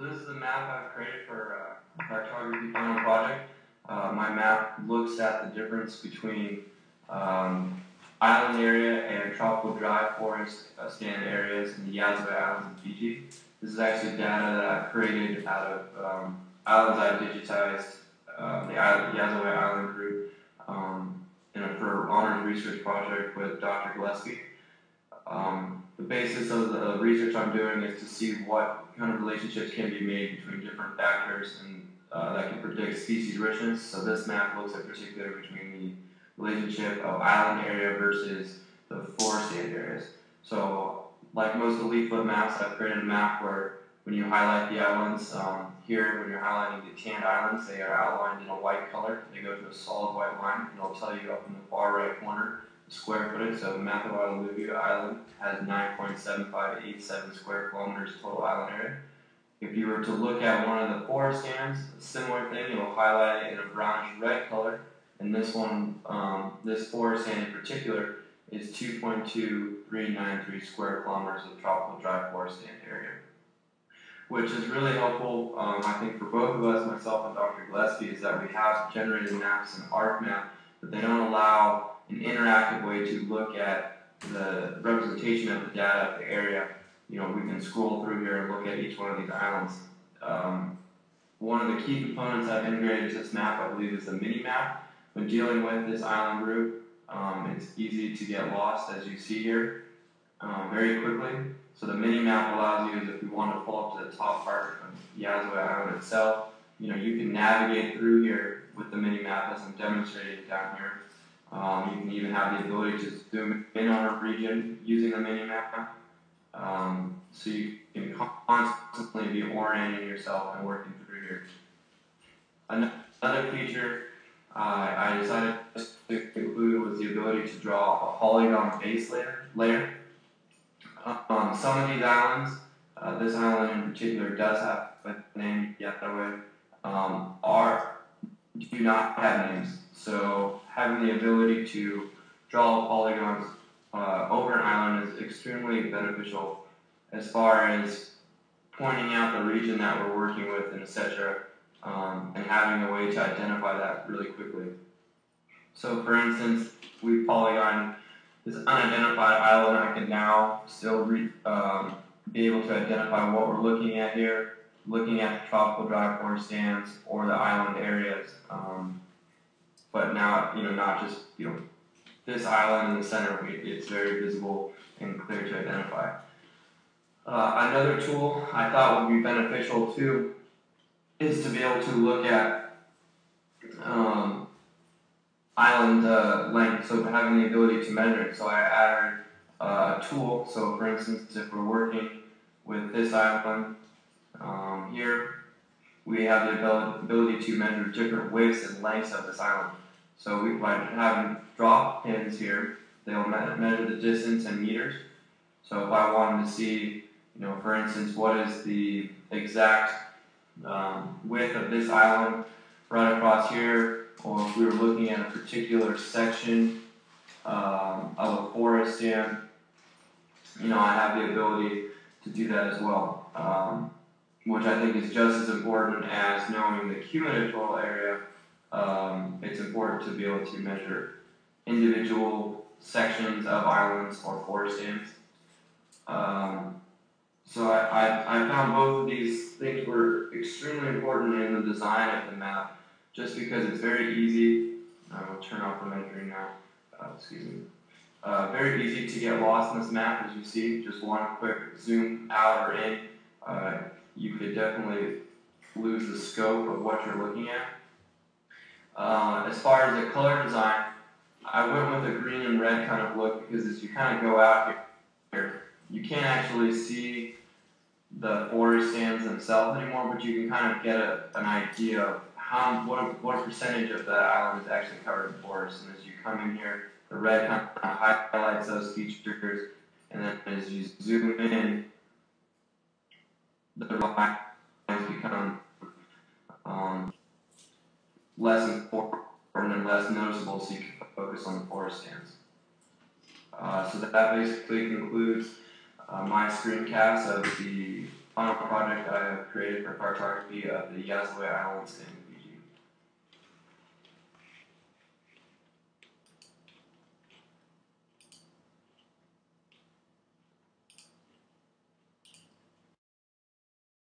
So this is a map I've created for Cartography final project. My map looks at the difference between island area and tropical dry forest stand areas in the Yasawa Islands in Fiji. This is actually data that I've created out of islands I've digitized, the Yasawa Island group, for honors research project with Dr. Gillespie. The basis of the research I'm doing is to see what kind of relationships can be made between different factors and that can predict species richness. So this map looks at particular between the relationship of island area versus the forest stand areas. So like most of the leaf foot maps, I've created a map where when you highlight the islands, here when you're highlighting the tanned islands, they are outlined in a white color. They go to a solid white line, and it'll tell you up in the far right corner the square footage. So Mathawataluvia Island has 9.7587 square kilometers total island area. If you were to look at one of the forest stands, a similar thing, it'll highlight it in a brownish red color. And this one, this forest stand in particular, is 2.2393 square kilometers of tropical dry forest stand area, which is really helpful, I think, for both of us, myself and Dr. Gillespie, is that we have generated maps in ArcMap, but they don't allow an interactive way to look at the representation of the data of the area. You know, we can scroll through here and look at each one of these islands. One of the key components I've integrated to this map, I believe, is the mini-map. When dealing with this island group, it's easy to get lost, as you see here, very quickly. So the mini-map allows you, if you want to pull up to the top part of Yasawa Island itself, you know, you can navigate through here with the mini-map as I'm demonstrating down here. You can even have the ability to zoom in on a region using the mini-map. So you can constantly be orienting yourself and working through here. Another feature I decided to include was the ability to draw a polygon base layer. Some of these islands, this island in particular does have a name, Yasawa, do not have names. So having the ability to draw polygons over an island is extremely beneficial as far as pointing out the region that we're working with and etc. And having a way to identify that really quickly. So for instance, we polygon this unidentified island. I can now still be able to identify what we're looking at here, looking at the tropical dry forest stands or the island areas. But now, you know, not just, you know, this island in the center, it's very visible and clear to identify. Another tool I thought would be beneficial too is to be able to look at island length, so having the ability to measure it. So I added a tool. So for instance, if we're working with this island here, we have the ability to measure different widths and lengths of this island. So we by having drop pins here, they'll measure the distance in meters. So if I wanted to see, you know, for instance, what is the exact width of this island right across here, or if we were looking at a particular section of a forest stand, you know, I have the ability to do that as well, which I think is just as important as knowing the cumulative total area. It's important to be able to measure individual sections of islands or forest stands. So I found both of these things were extremely important in the design of the map, just because it's very easy. I will turn off the measuring now. Excuse me. Very easy to get lost in this map, as you see. Just one quick zoom out or in, you could definitely lose the scope of what you're looking at. As far as the color design, I went with a green and red kind of look because as you kind of go out here, you can't actually see the forest stands themselves anymore, but you can kind of get an idea of what percentage of the island is actually covered in forest. And as you come in here, the red kind of highlights those features, and then as you zoom in, the lines become less important and less noticeable, so you can focus on the forest stands. So that basically concludes my screencast of the final project that I have created for cartography of the Yasawa Islands in